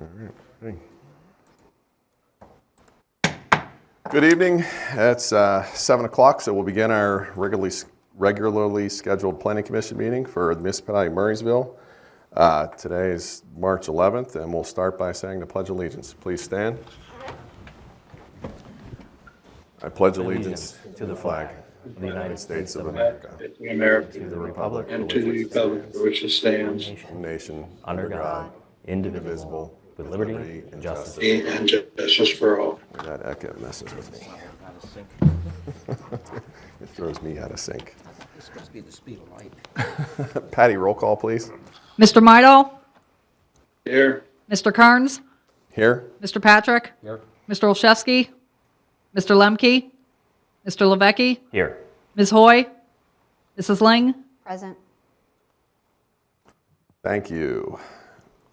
All right. Good evening. It's 7 o'clock, so we'll begin our regularly scheduled Planning Commission meeting for the municipality of Murraysville. Today is March 11th, and we'll start by saying the Pledge of Allegiance. Please stand. I pledge allegiance to the flag of the United States of America, to the republic and to the republic for which it stands, one nation, under God, indivisible, with liberty and justice. and justice for all. That echo messes with me. It throws me out of sync. It's supposed to be the speed of light. Patty, roll call, please. Mr. Midal, Here, Mr. Kearns, Here. Mr. Patrick, Here. Mr. Olszewski, Mr. Lemke, Mr. Levecki, Here. Ms. Hoy, Mrs. Ling. Present. Thank you.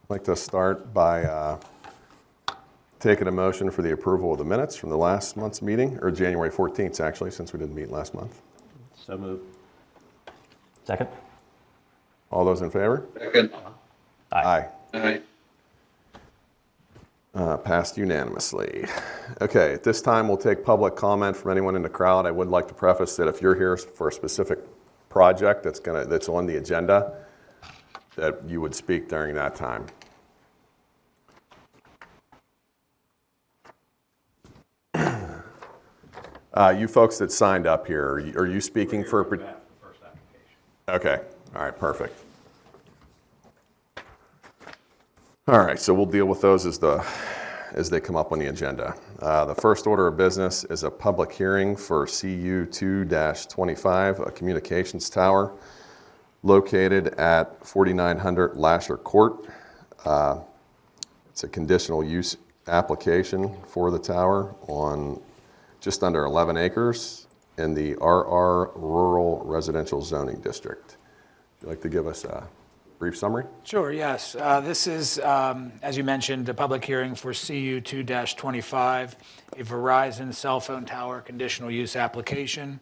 I'd like to start by taking a motion for the approval of the minutes from the last month's meeting, or January 14th, actually, since we didn't meet last month. So moved. Second? All those in favor? second, Aye. aye. Passed unanimously. Okay, at this time, we'll take public comment from anyone in the crowd. I would like to preface that if you're here for a specific project that's on the agenda, that you would speak during that time. You folks that signed up here, are you speaking for? Okay, all right, perfect. All right, so we'll deal with those as they come up on the agenda. The first order of business is a public hearing for CU 2-25, a communications tower located at 4900 Lasher Court. It's a conditional use application for the tower on just under 11 acres in the RR Rural Residential Zoning District. Would you like to give us a brief summary? Sure, yes. This is, as you mentioned, a public hearing for CU 2-25, a Verizon cell phone tower conditional use application.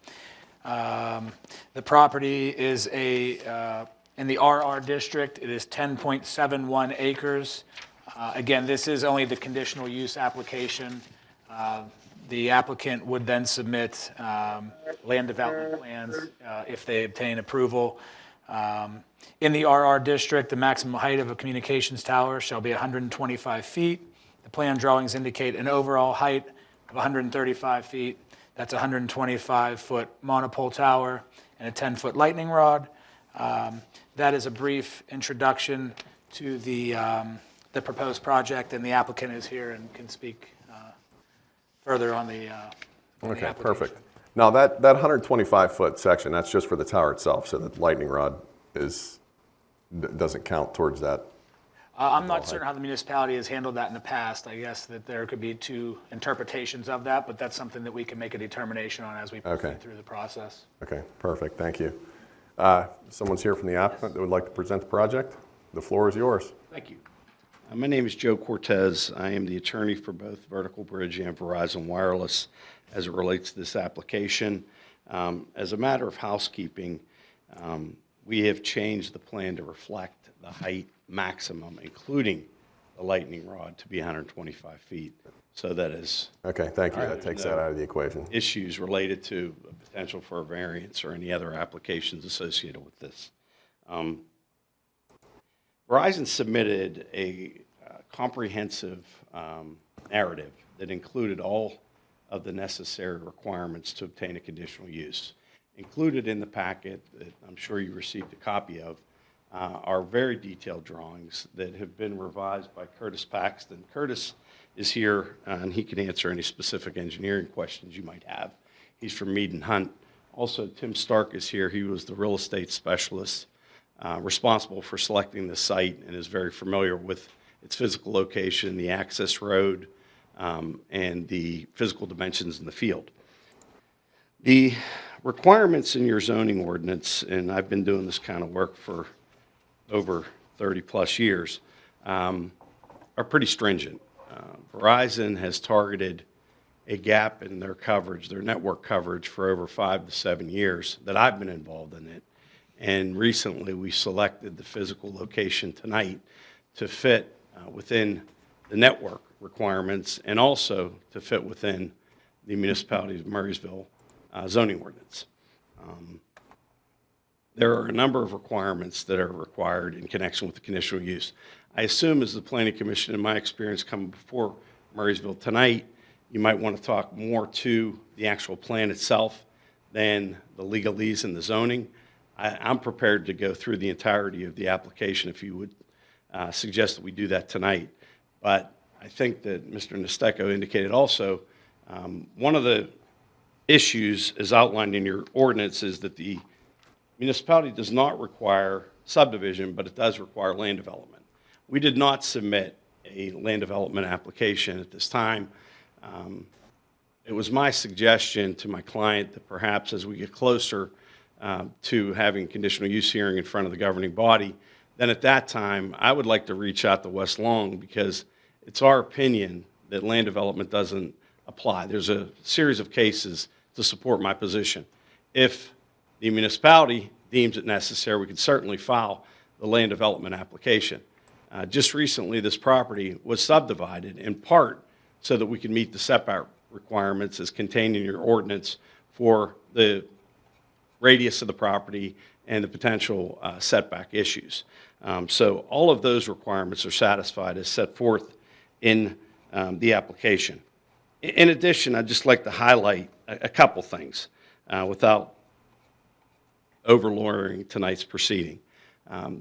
The property is in the RR district. It is 10.71 acres. Again, this is only the conditional use application. The applicant would then submit land development plans if they obtain approval. In the RR district, the maximum height of a communications tower shall be 125 feet. The plan drawings indicate an overall height of 135 feet. That's a 125-foot monopole tower and a 10-foot lightning rod. That is a brief introduction to the proposed project, and the applicant is here and can speak further on the Okay, application. perfect. Now that 125-foot section, that's just for the tower itself, so the lightning rod doesn't count towards that. I'm not certain how the municipality has handled that in the past. I guess that there could be two interpretations of that, but that's something that we can make a determination on as we proceed through the process. Okay, perfect, thank you. Someone's here from the applicant that would like to present the project. The floor is yours. Thank you. My name is Joe Cortez. I am the attorney for both Vertical Bridge and Verizon Wireless as it relates to this application. As a matter of housekeeping, we have changed the plan to reflect the height maximum, including the lightning rod, to be 125 feet. So that is Okay, thank you. That takes that out of the equation. issues related to a potential for a variance or any other applications associated with this. Verizon submitted a comprehensive narrative that included all of the necessary requirements to obtain a conditional use. Included in the packet that I'm sure you received a copy of are very detailed drawings that have been revised by Curtis Paxton. Curtis is here and he can answer any specific engineering questions you might have. He's from Mead and Hunt. Also, Tim Stark is here. He was the real estate specialist responsible for selecting the site and is very familiar with its physical location, the access road, and the physical dimensions in the field. The requirements in your zoning ordinance, and I've been doing this kind of work for over 30 plus years, are pretty stringent. Verizon has targeted a gap in their coverage, their network coverage, for over 5 to 7 years that I've been involved in it. And recently we selected the physical location tonight to fit within the network requirements and also to fit within the municipality of Murraysville zoning ordinance. There are a number of requirements that are required in connection with the conditional use. I assume as the Planning Commission, in my experience coming before Murraysville tonight, you might want to talk more to the actual plan itself than the legalese and the zoning. I'm prepared to go through the entirety of the application if you would suggest that we do that tonight. But I think that Mr. Nesteco indicated also, one of the issues as outlined in your ordinance is that the municipality does not require subdivision, but it does require land development. We did not submit a land development application at this time. It was my suggestion to my client that perhaps as we get closer to having conditional use hearing in front of the governing body, then at that time, I would like to reach out to West Long because it's our opinion that land development doesn't apply. There's a series of cases to support my position. If the municipality deems it necessary, we could certainly file the land development application. Just recently, this property was subdivided in part so that we could meet the setback requirements as contained in your ordinance for the radius of the property and the potential setback issues. So all of those requirements are satisfied as set forth in the application. In addition, I'd just like to highlight a couple things without overlording tonight's proceeding.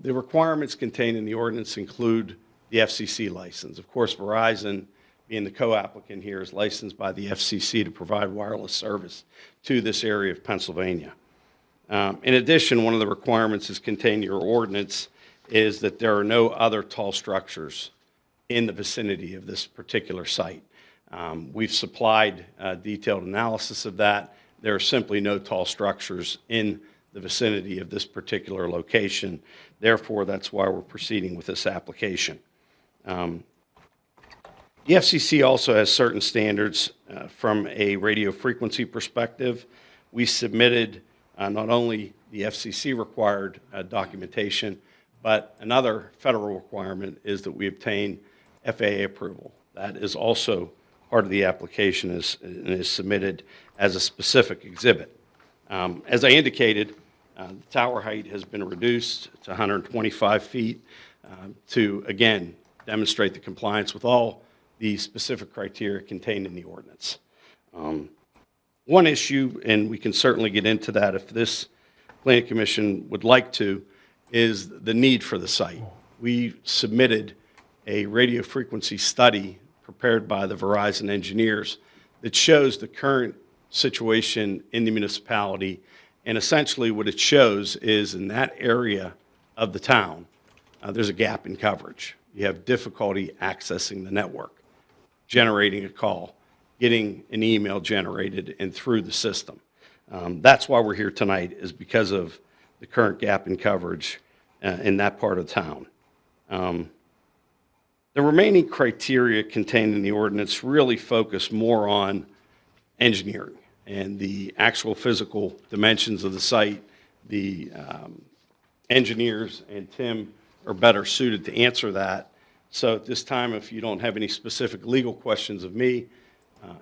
The requirements contained in the ordinance include the FCC license. Of course, Verizon, being the co-applicant here, is licensed by the FCC to provide wireless service to this area of Pennsylvania. In addition, one of the requirements is contained in your ordinance is that there are no other tall structures in the vicinity of this particular site. We've supplied detailed analysis of that. There are simply no tall structures in the vicinity of this particular location. Therefore, that's why we're proceeding with this application. The FCC also has certain standards from a radio frequency perspective. We submitted not only the FCC required documentation, but another federal requirement is that we obtain FAA approval. That is also part of the application and is submitted as a specific exhibit. As I indicated, the tower height has been reduced to 125 feet to, again, demonstrate the compliance with all the specific criteria contained in the ordinance. One issue, and we can certainly get into that if this Planning Commission would like to, is the need for the site. We submitted a radio frequency study prepared by the Verizon engineers that shows the current situation in the municipality. And essentially what it shows is in that area of the town, there's a gap in coverage. You have difficulty accessing the network, generating a call, getting an email generated and through the system. That's why we're here tonight, is because of the current gap in coverage in that part of town. The remaining criteria contained in the ordinance really focus more on engineering and the actual physical dimensions of the site. The engineers and Tim are better suited to answer that. So at this time, if you don't have any specific legal questions of me,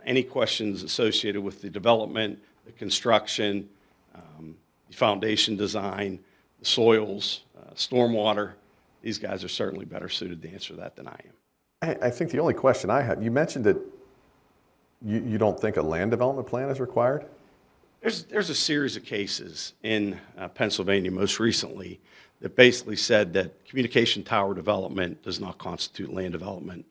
any questions associated with the development, the construction, the foundation design, the soils, stormwater, these guys are certainly better suited to answer that than I am. I think the only question I had, you mentioned that you don't think a land development plan is required? There's a series of cases in Pennsylvania most recently that basically said that communication tower development does not constitute land development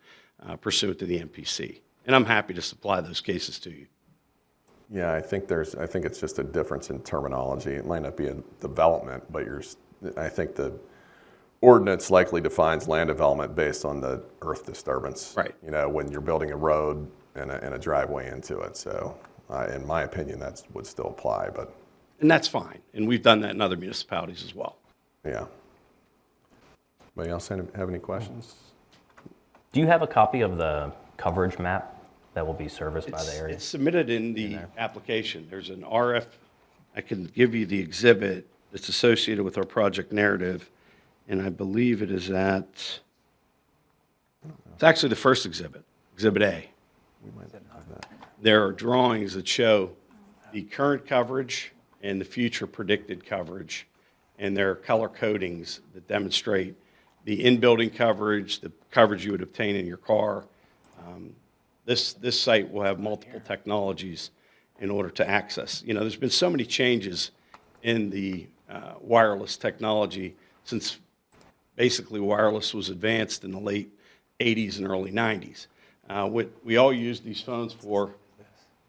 pursuant to the MPC. And I'm happy to supply those cases to you. Yeah, I think it's just a difference in terminology. It might not be a development, but I think the ordinance likely defines land development based on the earth disturbance. Right. You know, when you're building a road and a driveway into it. So in my opinion, that would still apply, but. And that's fine. And we've done that in other municipalities as well. Yeah. Anybody else have any questions? Do you have a copy of the coverage map that will be serviced by the area? It's submitted in the application. There's an RF, I can give you the exhibit that's associated with our project narrative, and I believe it is at It's actually the first exhibit, Exhibit A. There are drawings that show the current coverage and the future predicted coverage, and there are color codings that demonstrate the in-building coverage, the coverage you would obtain in your car. This site will have multiple technologies in order to access. You know, there's been so many changes in the wireless technology since basically wireless was advanced in the late 80s and early 90s. What we all used these phones for,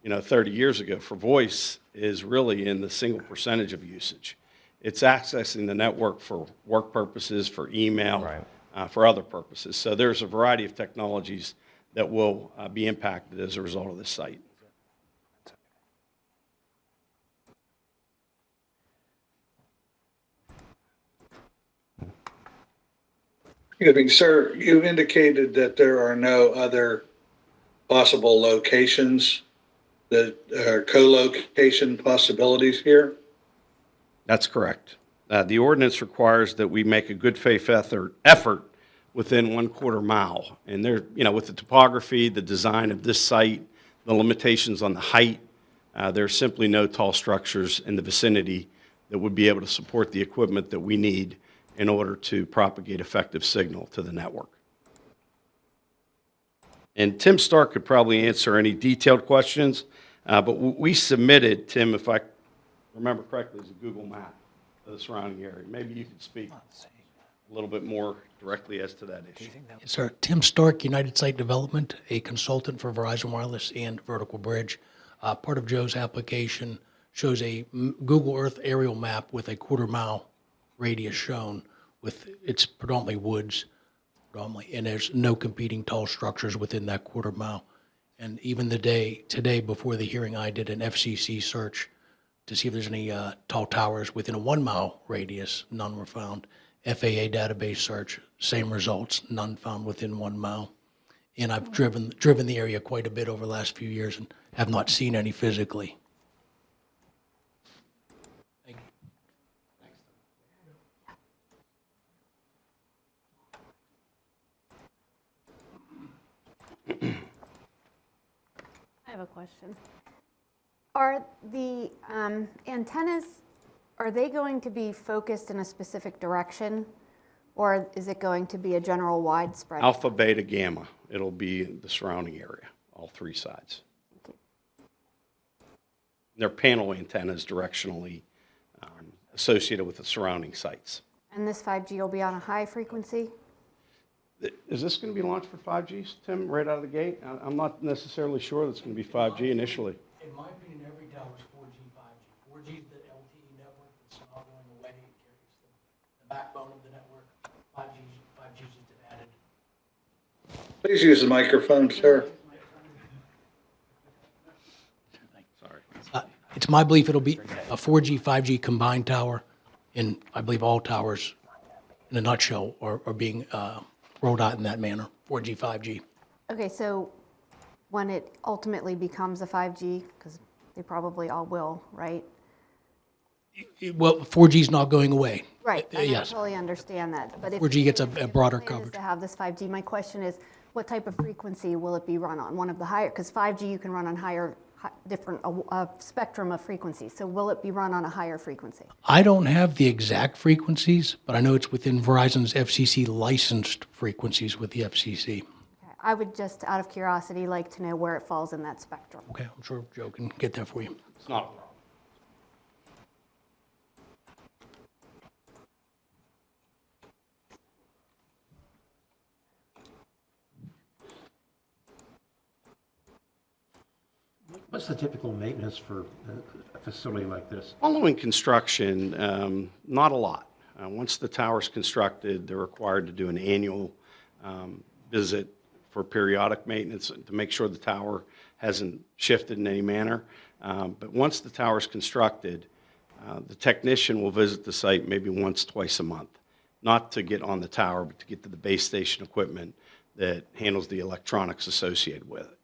30 years ago for voice is really in the single percentage of usage. It's accessing the network for work purposes, for email, Right. for other purposes. So there's a variety of technologies that will be impacted as a result of this site. Excuse me, sir, you indicated that there are no other possible locations that are co-location possibilities here? That's correct. The ordinance requires that we make a good faith effort within 1/4 mile. And there, with the topography, the design of this site, the limitations on the height, there's simply no tall structures in the vicinity that would be able to support the equipment that we need in order to propagate effective signal to the network. And Tim Stark could probably answer any detailed questions, but we submitted, Tim, if I remember correctly, is a Google map of the surrounding area. Maybe you could speak a little bit more directly as to that issue. Yes, sir. Tim Stark, United Site Development, a consultant for Verizon Wireless and Vertical Bridge. Part of Joe's application shows a Google Earth aerial map with a 1/4 mile radius shown with, it's predominantly woods, and there's no competing tall structures within that 1/4 mile. And even today before the hearing, I did an FCC search to see if there's any tall towers within a 1 mile radius. None were found. FAA database search, same results, none found within 1 mile. And I've driven the area quite a bit over the last few years and have not seen any physically. Thank you. I have a question. Are the antennas, are they going to be focused in a specific direction, or is it going to be a general widespread? Alpha, beta, gamma. It'll be the surrounding area, all three sides. They're panel antennas directionally associated with the surrounding sites. And this 5G will be on a high frequency? Is this going to be launched for 5G, Tim, right out of the gate? I'm not necessarily sure that's going to be 5G initially. In my opinion, every tower is 4G, 5G. 4G is the LTE network that's not going away. It carries the backbone of the network. 5G has been added. Please use the microphone, sir. Sorry. It's my belief it'll be a 4G, 5G combined tower, and I believe all towers, in a nutshell, are being rolled out in that manner, 4G, 5G. Okay, so when it ultimately becomes a 5G, because they probably all will, right? Well, 4G is not going away. Right, I Yes. totally understand that, but if 4G gets a if broader the plan is coverage. to have this 5G, my question is, what type of frequency will it be run on? One of the higher, because 5G you can run on different spectrum of frequencies, so will it be run on a higher frequency? I don't have the exact frequencies, but I know it's within Verizon's FCC licensed frequencies with the FCC. Okay, I would just, out of curiosity, like to know where it falls in that spectrum. Okay, I'm sure Joe can get that for you. It's not a problem. What's the typical maintenance for a facility like this? Following construction, not a lot. Once the tower's constructed, they're required to do an annual visit for periodic maintenance to make sure the tower hasn't shifted in any manner. But once the tower's constructed, the technician will visit the site maybe once, twice a month, not to get on the tower, but to get to the base station equipment that handles the electronics associated with it.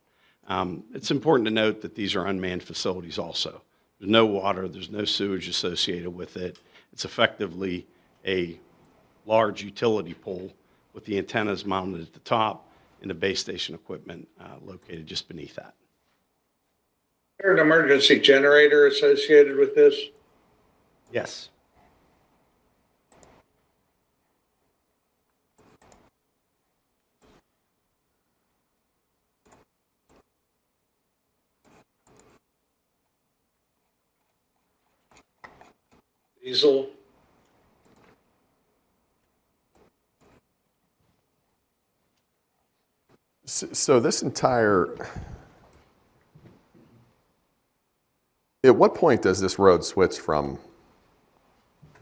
It's important to note that these are unmanned facilities also. There's no water, there's no sewage associated with it. It's effectively a large utility pole with the antennas mounted at the top in the base station equipment located just beneath that. Is there an emergency generator associated with this? Yes. Diesel? So this entire, at what point does this road switch from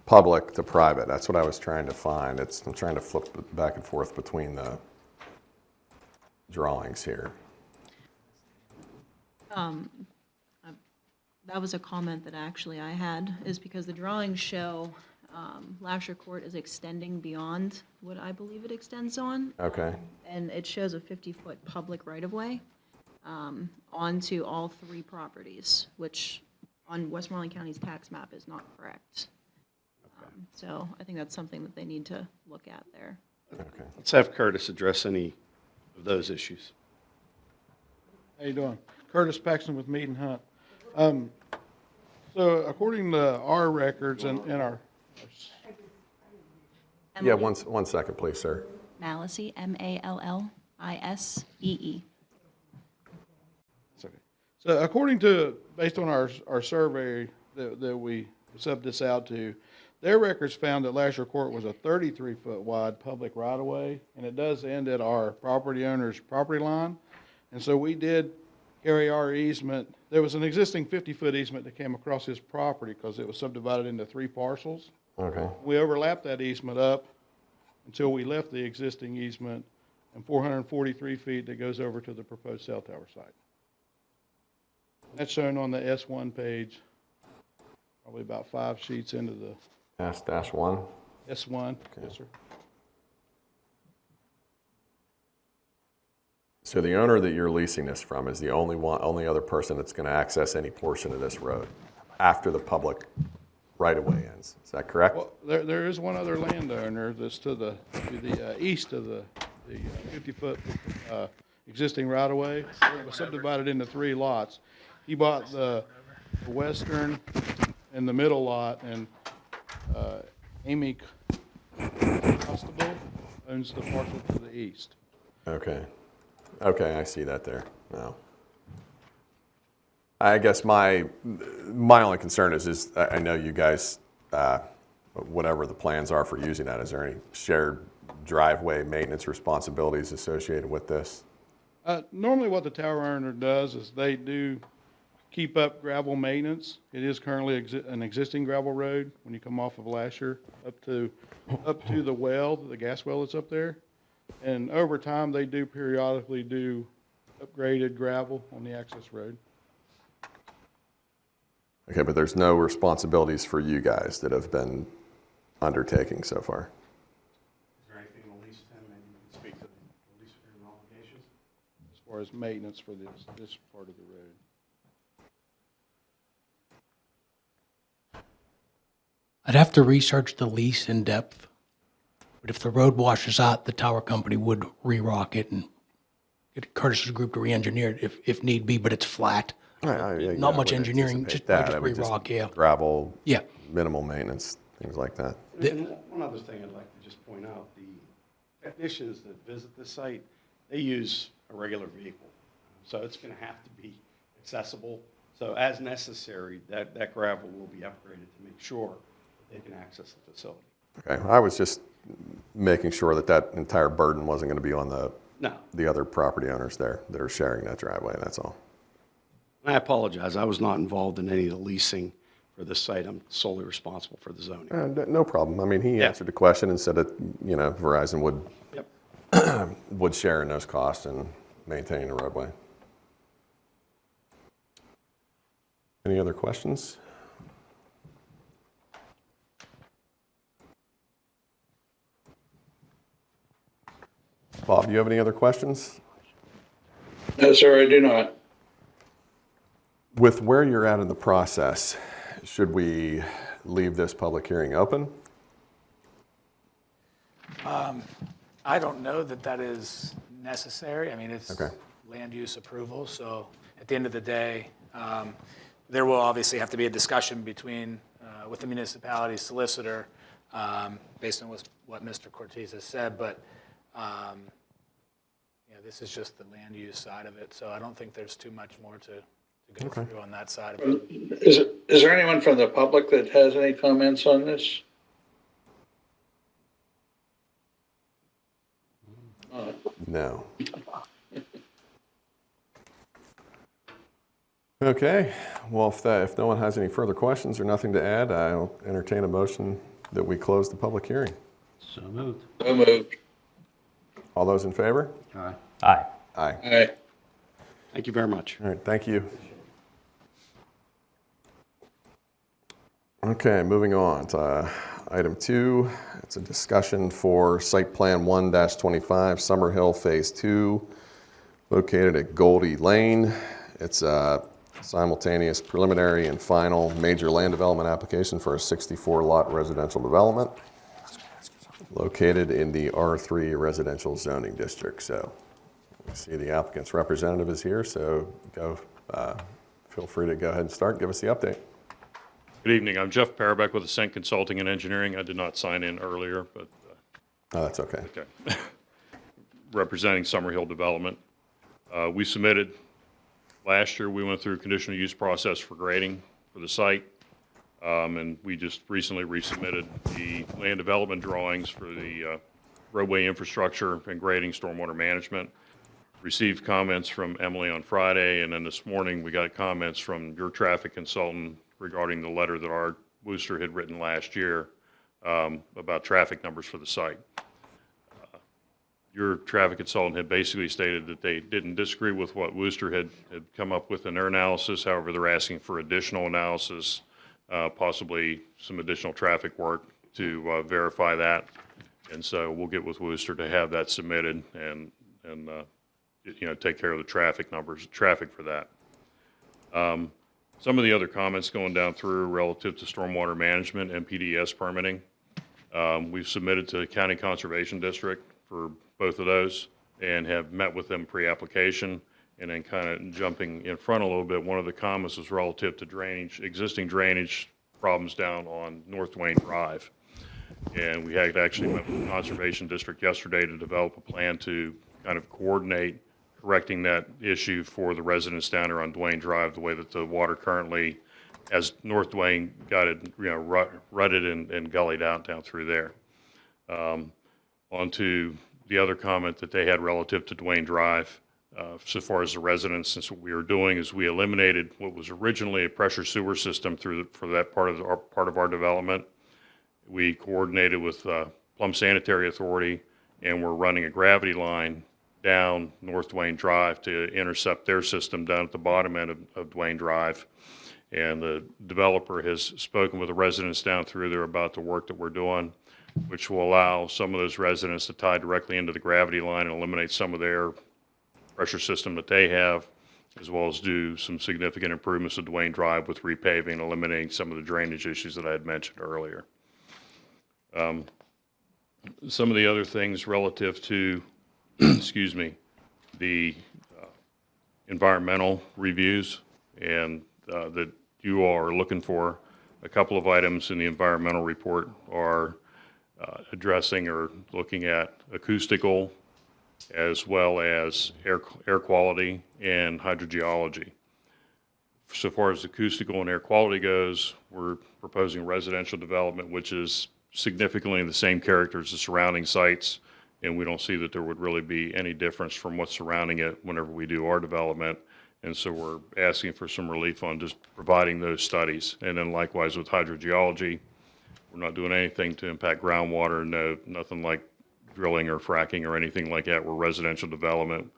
public to private? That's what I was trying to find. I'm trying to flip it back and forth between the drawings here. That was a comment that actually I had, is because the drawings show Lasher Court is extending beyond what I believe it extends on. Okay. And it shows a 50-foot public right-of-way onto all three properties, which on Westmoreland County's tax map is not correct. So I think that's something that they need to look at there. Okay. Let's have Curtis address any of those issues. How you doing? Curtis Paxton with Mead and Hunt. So according to our records and our, Yeah, one second, please, sir. Malice, Mallisee. it's okay. So according to, based on our survey that we subbed this out to, their records found that Lasher Court was a 33-foot wide public right-of-way, and it does end at our property owner's property line. And so we did carry our easement. There was an existing 50-foot easement that came across his property because it was subdivided into 3 parcels. Okay. We overlapped that easement up until we left the existing easement and 443 feet that goes over to the proposed cell tower site. That's shown on the S1 page, probably about 5 sheets into the S-1. S1. Yes, sir. So the owner that you're leasing this from is the only other person that's going to access any portion of this road after the public right-of-way ends. Is that correct? Well, there is one other landowner that's to the east of the 50-foot existing right-of-way. It was subdivided into 3 lots. He bought the western and the middle lot, and Amy Constable owns the parcel to the east. Okay. Okay, I see that there now. I guess my only concern is I know you guys, whatever the plans are for using that, is there any shared driveway maintenance responsibilities associated with this? Normally what the tower owner does is they do keep up gravel maintenance. It is currently an existing gravel road when you come off of Lasher up to the well, the gas well that's up there. And over time, they do periodically do upgraded gravel on the access road. Okay, but there's no responsibilities for you guys that have been undertaking so far? Is there anything in the lease, Tim, maybe you can speak to the lease agreement obligations? As far as maintenance for this part of the road. I'd have to research the lease in depth, but if the road washes out, the tower company would re-rock it and get Curtis's group to re-engineer it if need be, but it's flat. Not much engineering, just re-rock, yeah. Gravel, Yeah. minimal maintenance, things like that. And one other thing I'd like to just point out, the technicians that visit the site, they use a regular vehicle. So it's going to have to be accessible. So as necessary, that gravel will be upgraded to make sure that they can access the facility. Okay, I was just making sure that entire burden wasn't going to be on the other property owners there that are sharing that driveway, that's all. I apologize, I was not involved in any of the leasing for this site. I'm solely responsible for the zoning. No problem. I mean, he answered the question and said that, Verizon would share in those costs and maintaining the roadway. Any other questions? Bob, do you have any other questions? No, sir, I do not. With where you're at in the process, should we leave this public hearing open? I don't know that is necessary. I mean, it's Okay. land use approval, so at the end of the day, there will obviously have to be a discussion between, with the municipality solicitor, based on what Mr. Cortez has said, but this is just the land use side of it, so I don't think there's too much more to go through on that side of it. Is there anyone from the public that has any comments on this? No. Okay, well, if no one has any further questions or nothing to add, I'll entertain a motion that we close the public hearing. So moved. So moved. All those in favor? Aye. Aye. Aye. Aye. Thank you very much. All right, thank you. Okay, moving on to item 2. It's a discussion for Site Plan 1-25, Summer Hill Phase 2, located at Goldie Lane. It's a simultaneous preliminary and final major land development application for a 64-lot residential development located in the R3 residential zoning district. So we see the applicant's representative is here, so feel free to go ahead and start. Give us the update. Good evening. I'm Jeff Parabeck with Ascent Consulting and Engineering. I did not sign in earlier, but Oh, that's okay. okay. Representing Summerhill Development. We submitted last year. We went through a conditional use process for grading for the site, and we just recently resubmitted the land development drawings for the roadway infrastructure and grading stormwater management. Received comments from Emily on Friday, and then this morning we got comments from your traffic consultant regarding the letter that Art Wooster had written last year about traffic numbers for the site. Your traffic consultant had basically stated that they didn't disagree with what Wooster had come up with in their analysis. However, they're asking for additional analysis, possibly some additional traffic work to verify that. And so we'll get with Wooster to have that submitted and take care of the traffic numbers, traffic for that. Some of the other comments going down through relative to stormwater management and PDS permitting. We've submitted to the County Conservation District for both of those and have met with them pre-application. And then kind of jumping in front a little bit, one of the comments was relative to drainage, existing drainage problems down on North Duane Drive. And we had actually met with the Conservation District yesterday to develop a plan to kind of coordinate correcting that issue for the residents down there on Duane Drive, the way that the water currently, as North Duane got it, rutted and gullied out down through there. On to the other comment that they had relative to Duane Drive, so far as the residents, since what we were doing is we eliminated what was originally a pressure sewer system for that part of our development. We coordinated with Plum Sanitary Authority, and we're running a gravity line down North Duane Drive to intercept their system down at the bottom end of Duane Drive. And the developer has spoken with the residents down through there about the work that we're doing, which will allow some of those residents to tie directly into the gravity line and eliminate some of their pressure system that they have, as well as do some significant improvements to Duane Drive with repaving and eliminating some of the drainage issues that I had mentioned earlier. Some of the other things relative to excuse me, the environmental reviews and that you all are looking for. A couple of items in the environmental report are addressing or looking at acoustical as well as air quality and hydrogeology. So far as acoustical and air quality goes, we're proposing residential development, which is significantly the same character as the surrounding sites. And we don't see that there would really be any difference from what's surrounding it whenever we do our development. And so we're asking for some relief on just providing those studies. And then likewise with hydrogeology, we're not doing anything to impact groundwater, nothing like drilling or fracking or anything like that. We're residential development.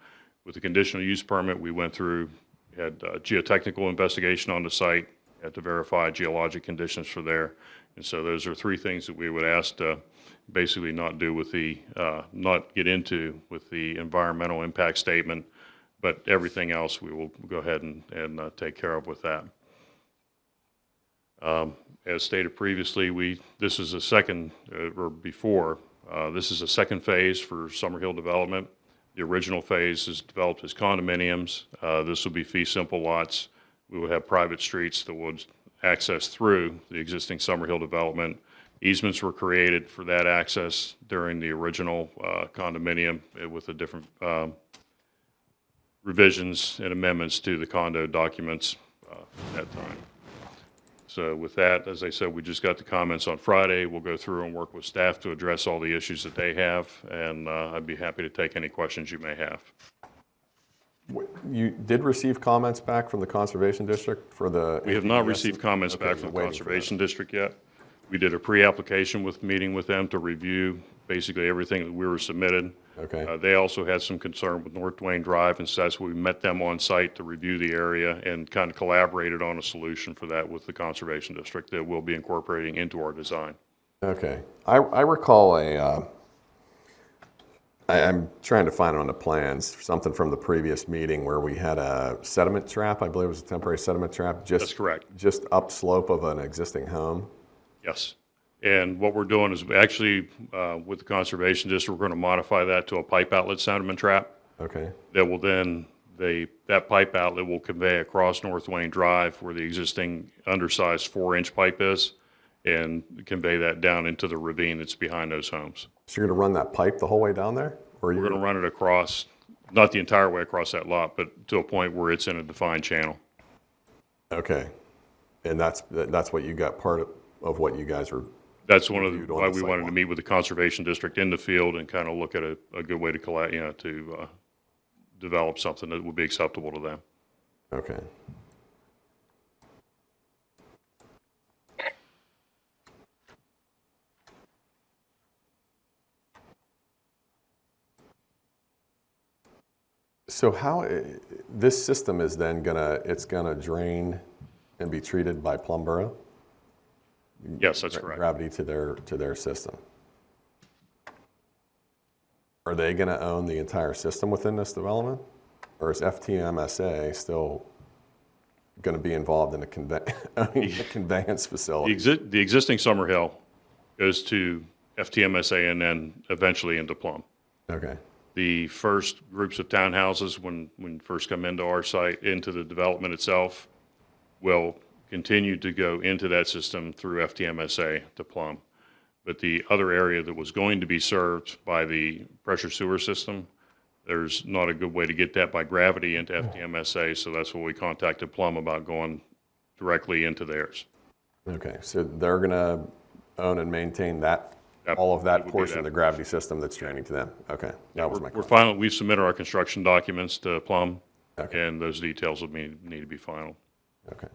With the conditional use permit, we went through, had geotechnical investigation on the site, had to verify geologic conditions for there. And so those are three things that we would ask to basically not do with the, not get into with the environmental impact statement, but everything else we will go ahead and take care of with that. As stated previously, this is a second, or before, this is a second phase for Summerhill development. The original phase is developed as condominiums. This will be fee simple lots. We will have private streets that would access through the existing Summerhill development. Easements were created for that access during the original condominium with the different revisions and amendments to the condo documents at that time. So with that, as I said, we just got the comments on Friday. We'll go through and work with staff to address all the issues that they have, and I'd be happy to take any questions you may have. You did receive comments back from the Conservation District for the... We have not received comments Okay, back from you're the waiting for Conservation District yet. We did a pre-application meeting with them to review basically everything that we were submitted. Okay. They also had some concern with North Dwayne Drive, and so that's why we met them on site to review the area and kind of collaborated on a solution for that with the Conservation District that we'll be incorporating into our design. Okay. I recall I'm trying to find it on the plans, something from the previous meeting where we had a sediment trap, I believe it was a temporary sediment trap. That's correct. Just upslope of an existing home. Yes. And what we're doing is actually, with the Conservation District, we're going to modify that to a pipe outlet sediment trap. Okay. That will then, that pipe outlet will convey across North Dwayne Drive where the existing undersized 4-inch pipe is and convey that down into the ravine that's behind those homes. So you're going to run that pipe the whole way down there? Or We're going to run it across, not the entire way across that lot, but to a point where it's in a defined channel. Okay. And that's what you got part of what you guys were... That's one of reviewed the, on why the we wanted to sidewalk. meet with the Conservation District in the field and kind of look at a good way to collect, to develop something that would be acceptable to them. Okay. So how, this system is then it's gonna drain and be treated by Plum Borough? Yes, that's correct. Gravity to their system. Are they gonna own the entire system within this development? Or is FTMSA still gonna be involved in owning the conveyance facility? The existing Summerhill goes to FTMSA and then eventually into Plum. Okay. The first groups of townhouses, when first come into our site, into the development itself, will continue to go into that system through FTMSA to Plum. But the other area that was going to be served by the pressure sewer system, there's not a good way to get that by gravity into FTMSA, so that's what we contacted Plum about going directly into theirs. Okay, so they're gonna own and maintain all of that portion of the gravity system that's draining to them? Okay, that was my question. We've submitted our construction documents to Plum, Okay. and those details will need to be final. Okay.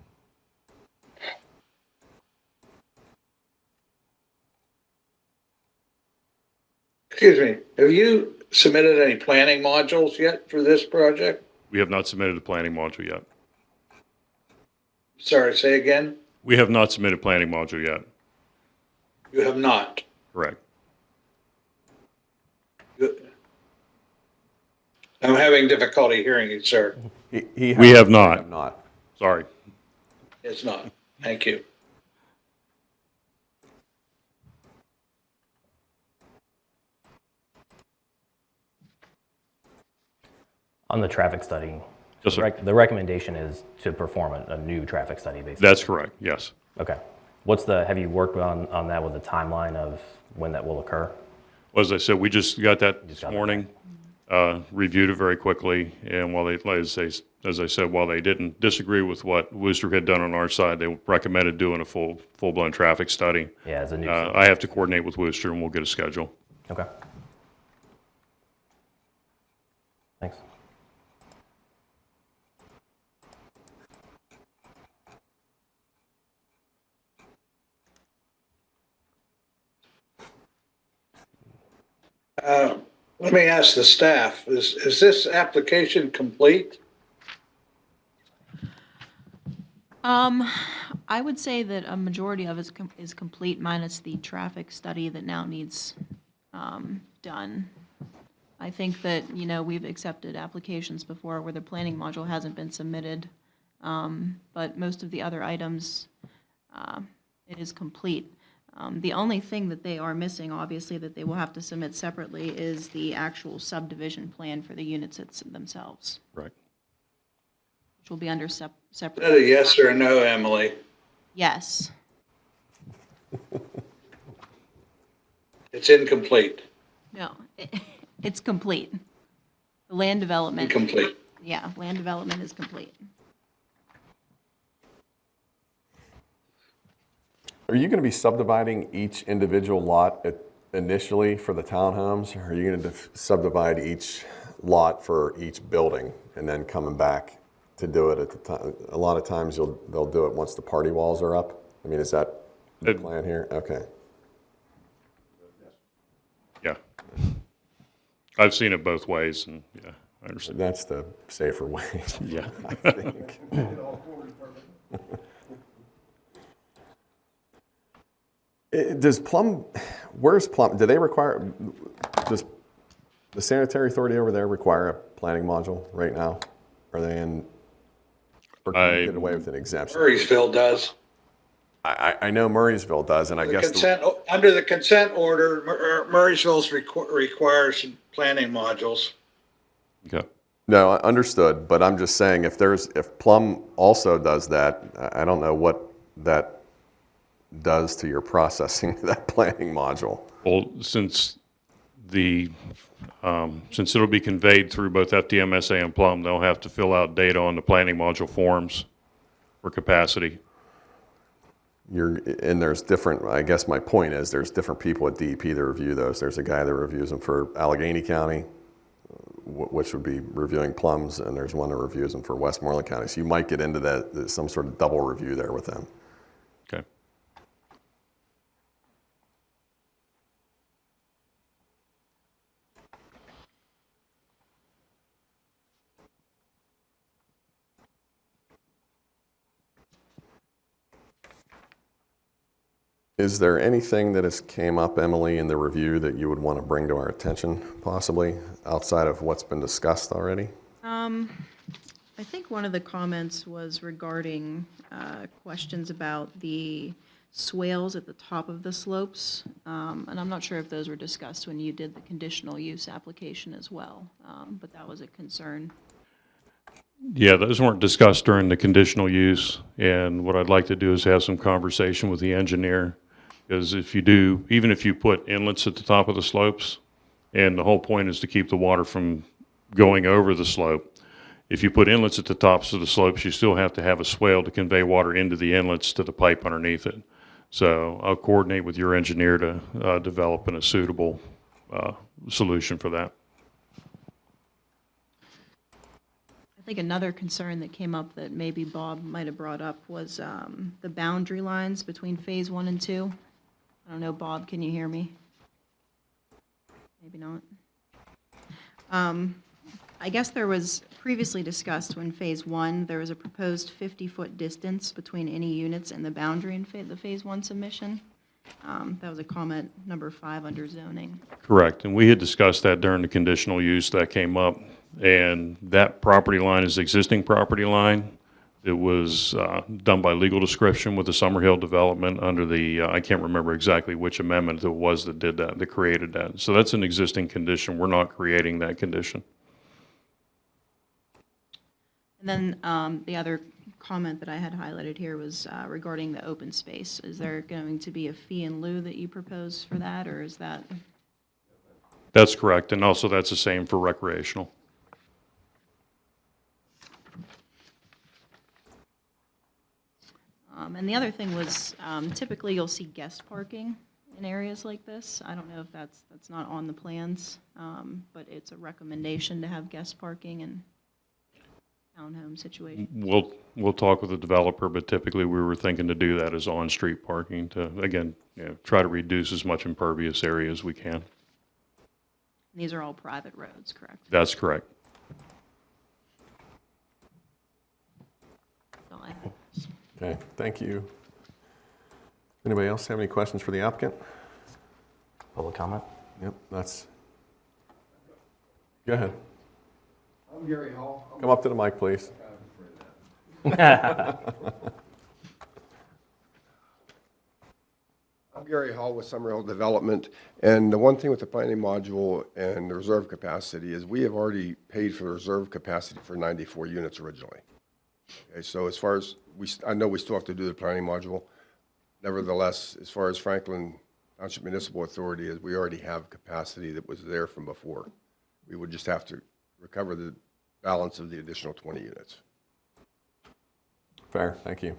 Excuse me, have you submitted any planning modules yet for this project? We have not submitted a planning module yet. Sorry, say again? We have not submitted planning module yet. You have not. Correct. Good. I'm having difficulty hearing you, sir. We have not. Not. Sorry. It's not. Thank you. On the traffic study, Yes, sir. the recommendation is to perform a new traffic study, basically. That's correct, yes. Okay. Have you worked on that with a timeline of when that will occur? Well, as I said, we just got that this morning, reviewed it very quickly, and while as I said, while they didn't disagree with what Worcester had done on our side, they recommended doing a full-blown traffic study. Yeah, as a new. I have to coordinate with Worcester, and we'll get a schedule. Okay. Thanks. Let me ask the staff, is this application complete? I would say that a majority of it is complete minus the traffic study that now needs done. I think that, we've accepted applications before where the planning module hasn't been submitted, but most of the other items, it is complete. The only thing that they are missing, obviously, that they will have to submit separately is the actual subdivision plan for the units themselves, Right. which will be under Is that a separate. yes or a no, Emily? Yes. It's incomplete. No, it's complete. The land development. Incomplete. Yeah, land development is complete. Are you going to be subdividing each individual lot initially for the townhomes? Or are you going to subdivide each lot for each building and then coming back to do it at the time? A lot of times they'll do it once the party walls are up. I mean, is that the plan here? Okay. Yeah. I've seen it both ways, and yeah, I understand. That's the safer way. Yeah. I think. Where's Plum, do does the sanitary authority over there require a planning module right now? Are they in, or can you get away with an exemption? Murraysville does. I know Murraysville does, and I guess. Under the consent order, Murraysville's requires planning modules. Okay. No, understood, but I'm just saying if Plum also does that, I don't know what that does to your processing that planning module. Well, since it'll be conveyed through both FDMSA and Plum, they'll have to fill out data on the planning module forms for capacity. And there's different, I guess my point is there's different people at DEP that review those. There's a guy that reviews them for Allegheny County, which would be reviewing Plums, and there's one that reviews them for Westmoreland County. So you might get into that, some sort of double review there with them. Okay. Is there anything that has came up, Emily, in the review that you would want to bring to our attention, possibly, outside of what's been discussed already? I think one of the comments was regarding questions about the swales at the top of the slopes. And I'm not sure if those were discussed when you did the conditional use application as well, but that was a concern. Yeah, those weren't discussed during the conditional use, and what I'd like to do is have some conversation with the engineer, because even if you put inlets at the top of the slopes, and the whole point is to keep the water from going over the slope, if you put inlets at the tops of the slopes, you still have to have a swale to convey water into the inlets to the pipe underneath it. So I'll coordinate with your engineer to develop a suitable solution for that. I think another concern that came up that maybe Bob might have brought up was the boundary lines between Phase 1 and 2. I don't know, Bob, can you hear me? Maybe not. I guess there was previously discussed when Phase 1, there was a proposed 50-foot distance between any units and the boundary in the Phase 1 submission. That was a comment number 5 under zoning. Correct, and we had discussed that during the conditional use that came up, and that property line is the existing property line. It was done by legal description with the Summerhill development under the, I can't remember exactly which amendment it was that did that, that created that. So that's an existing condition. We're not creating that condition. And then the other comment that I had highlighted here was regarding the open space. Is there going to be a fee in lieu that you propose for that, or is that? That's correct, and also that's the same for recreational. And the other thing was typically you'll see guest parking in areas like this. I don't know if that's not on the plans, but it's a recommendation to have guest parking in townhome situations. We'll talk with the developer, but typically we were thinking to do that as on-street parking to, again, try to reduce as much impervious area as we can. And these are all private roads, correct? That's correct. That's all I have. Okay, thank you. Anybody else have any questions for the applicant? Public comment? Yep, go ahead. I'm Gary Hall. Come up to the mic, please. I'm I'm Gary Hall with Summerhill Development, and the one thing with the planning module and the reserve capacity is we have already paid for the reserve capacity for 94 units originally. Okay, so as far as, I know we still have to do the planning module. Nevertheless, as far as Franklin Township Municipal Authority is, we already have capacity that was there from before. We would just have to recover the balance of the additional 20 units. Fair, thank you.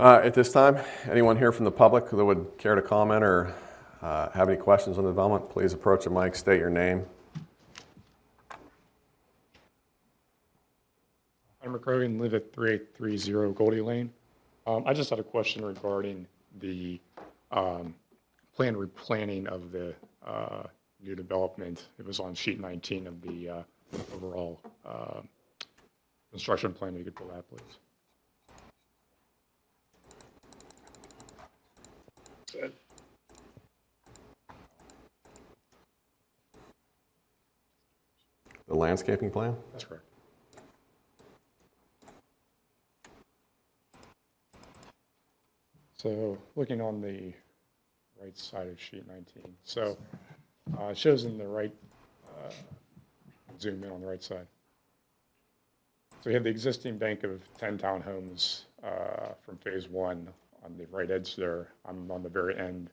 At this time, anyone here from the public that would care to comment or have any questions on the development, please approach the mic, state your name. I'm Rick Rogan, live at 3830 Goldie Lane. I just had a question regarding the planned replanning of the new development. It was on sheet 19 of the overall construction plan. If you could pull that, please. The landscaping plan? That's correct. So looking on the right side of sheet 19, so it shows in the right, zoom in on the right side. So we have the existing bank of 10 townhomes from phase 1 on the right edge there. I'm on the very end,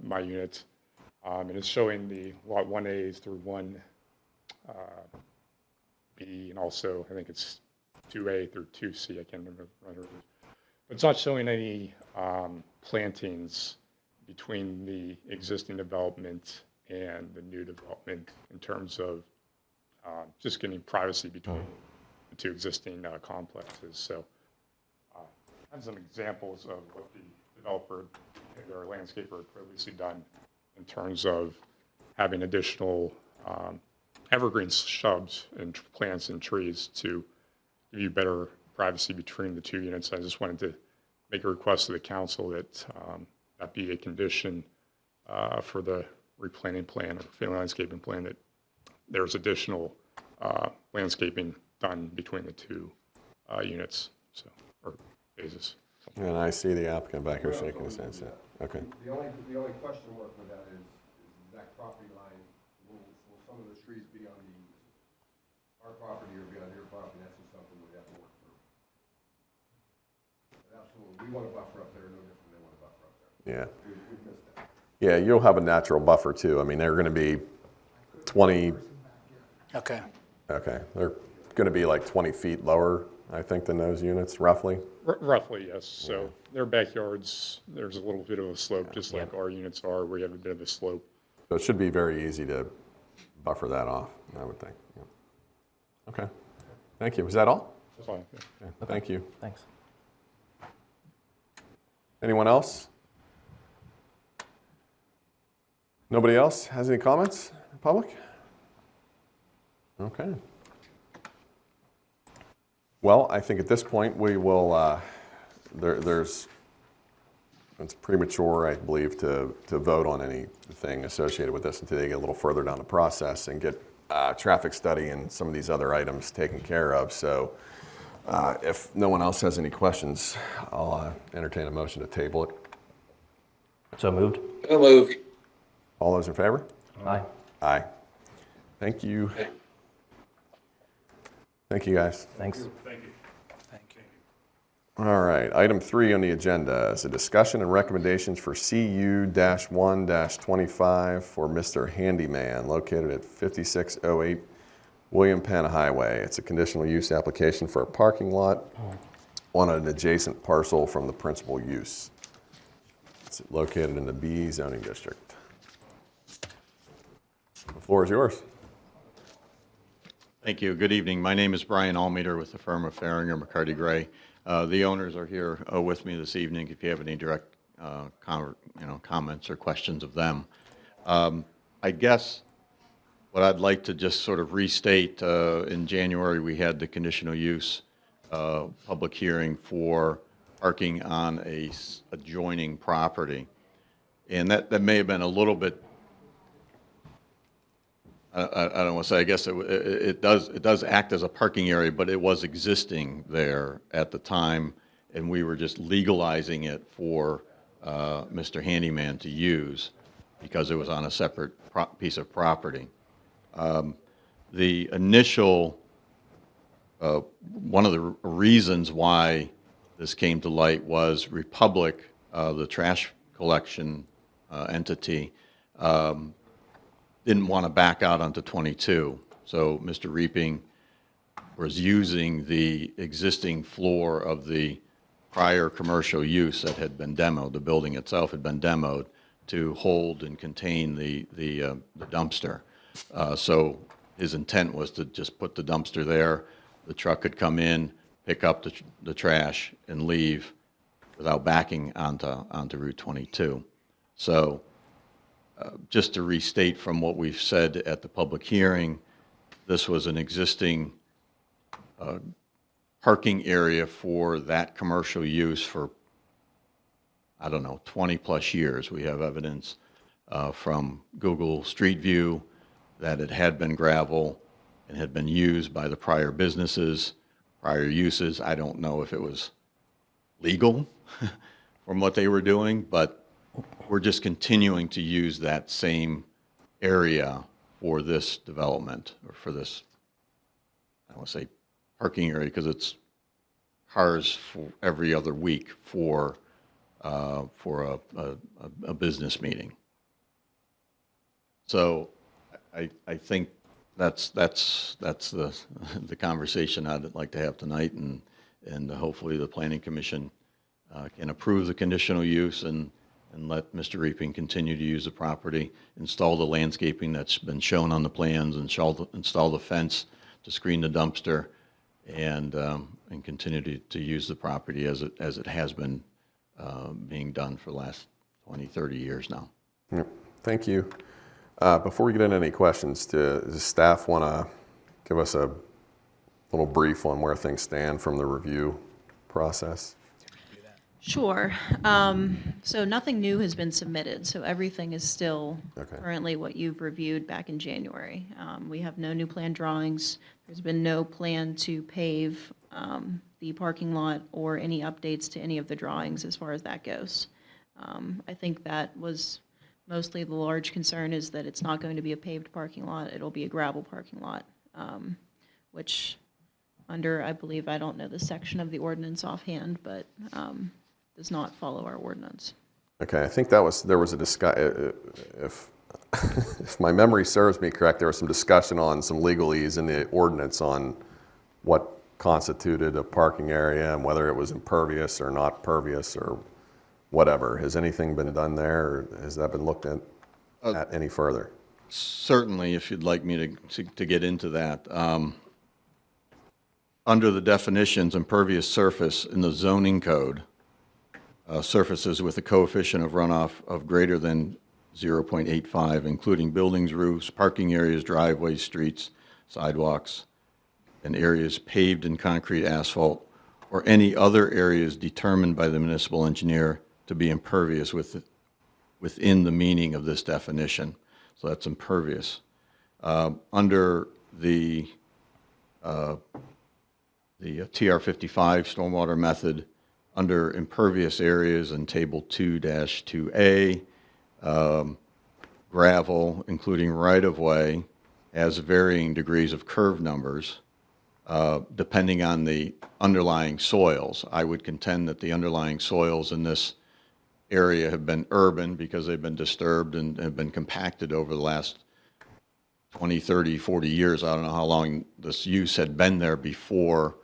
my unit, and it's showing the lot 1A through 1B, and also I think it's 2A through 2C. I can't remember. But it's not showing any plantings between the existing development and the new development in terms of just getting privacy between the two existing complexes. So I have some examples of what the developer or landscaper had previously done in terms of having additional evergreen shrubs and plants and trees to give you better privacy between the two units. I just wanted to make a request to the council that that be a condition for the replanting plan or field landscaping plan, that there's additional landscaping done between the two units, so, or phases. And I see the applicant back here shaking his head. Okay. The only question mark with that is that property line, will some of those trees be on our property or be on your property? That's just something we have to work through. But absolutely, we want a buffer up there, no different than they want a buffer up there. Yeah. We've missed that. Yeah, you'll have a natural buffer too. I mean, they're going to be 20. Okay. Okay, they're going to be like 20 feet lower, I think, than those units, roughly. Roughly, yes. So their backyards, there's a little bit of a slope, just like our units are, where you have a bit of a slope. So it should be very easy to buffer that off, I would think. Yeah. Okay, thank you. Was that all? That's fine. Yeah. Okay. Thank you. Thanks. Anyone else? Nobody else has any comments, public? Okay. Well, I think at this point we will, it's premature, I believe, to vote on anything associated with this until they get a little further down the process and get traffic study and some of these other items taken care of. So if no one else has any questions, I'll entertain a motion to table it. So moved? So moved. All those in favor? Aye. Aye. Thank you. Thank you, guys. Thanks. Thank you. Thank you. All right, item 3 on the agenda is a discussion and recommendations for CU-1-25 for Mr. Handyman, located at 5608 William Penn Highway. It's a conditional use application for a parking lot on an adjacent parcel from the principal use. It's located in the B zoning district. The floor is yours. Thank you. Good evening. My name is Brian Almeter with the firm of Farringer McCarty Gray. The owners are here with me this evening if you have any direct comments or questions of them. I guess what I'd like to just sort of restate, in January we had the conditional use public hearing for parking on a adjoining property. And that may have been a little bit, I don't want to say, I guess it does act as a parking area, but it was existing there at the time, and we were just legalizing it for Mr. Handyman to use because it was on a separate piece of property. The initial, one of the reasons why this came to light was Republic, the trash collection entity, didn't want to back out onto 22. So Mr. Reaping was using the existing floor of the prior commercial use that had been demoed. The building itself had been demoed to hold and contain the dumpster. So his intent was to just put the dumpster there. The truck could come in, pick up the trash, and leave without backing onto Route 22. So just to restate from what we've said at the public hearing, this was an existing parking area for that commercial use for, I don't know, 20-plus years. We have evidence from Google Street View that it had been gravel and had been used by the prior businesses, prior uses. I don't know if it was legal from what they were doing, but we're just continuing to use that same area for this development, or for this, I don't want to say parking area, because it's cars for every other week for a business meeting. So I think that's the conversation I'd like to have tonight, and hopefully the Planning Commission can approve the conditional use and let Mr. Reaping continue to use the property, install the landscaping that's been shown on the plans, install the fence to screen the dumpster, and continue to use the property as it has been being done for the last 20, 30 years now. Yep. Thank you. Before we get into any questions, does staff want to give us a little brief on where things stand from the review process? Sure. So nothing new has been submitted, so everything is still currently what you've reviewed back in January. We have no new plan drawings. There's been no plan to pave the parking lot or any updates to any of the drawings as far as that goes. I think that was mostly the large concern, is that it's not going to be a paved parking lot. It'll be a gravel parking lot, which under, I believe, I don't know the section of the ordinance offhand, but does not follow our ordinance. Okay, I think there was a discussion, if my memory serves me correct, there was some discussion on some legalese in the ordinance on what constituted a parking area and whether it was impervious or not pervious or whatever. Has anything been done there, or has that been looked at any further? Certainly, if you'd like me to get into that. Under the definitions, impervious surface in the zoning code, surfaces with a coefficient of runoff of greater than 0.85, including buildings, roofs, parking areas, driveways, streets, sidewalks, and areas paved in concrete, asphalt, or any other areas determined by the municipal engineer to be impervious within the meaning of this definition. So that's impervious. Under the TR55 stormwater method, under impervious areas in Table 2-2A, gravel, including right-of-way, has varying degrees of curve numbers depending on the underlying soils. I would contend that the underlying soils in this area have been urban because they've been disturbed and have been compacted over the last 20, 30, 40 years. I don't know how long this use had been there before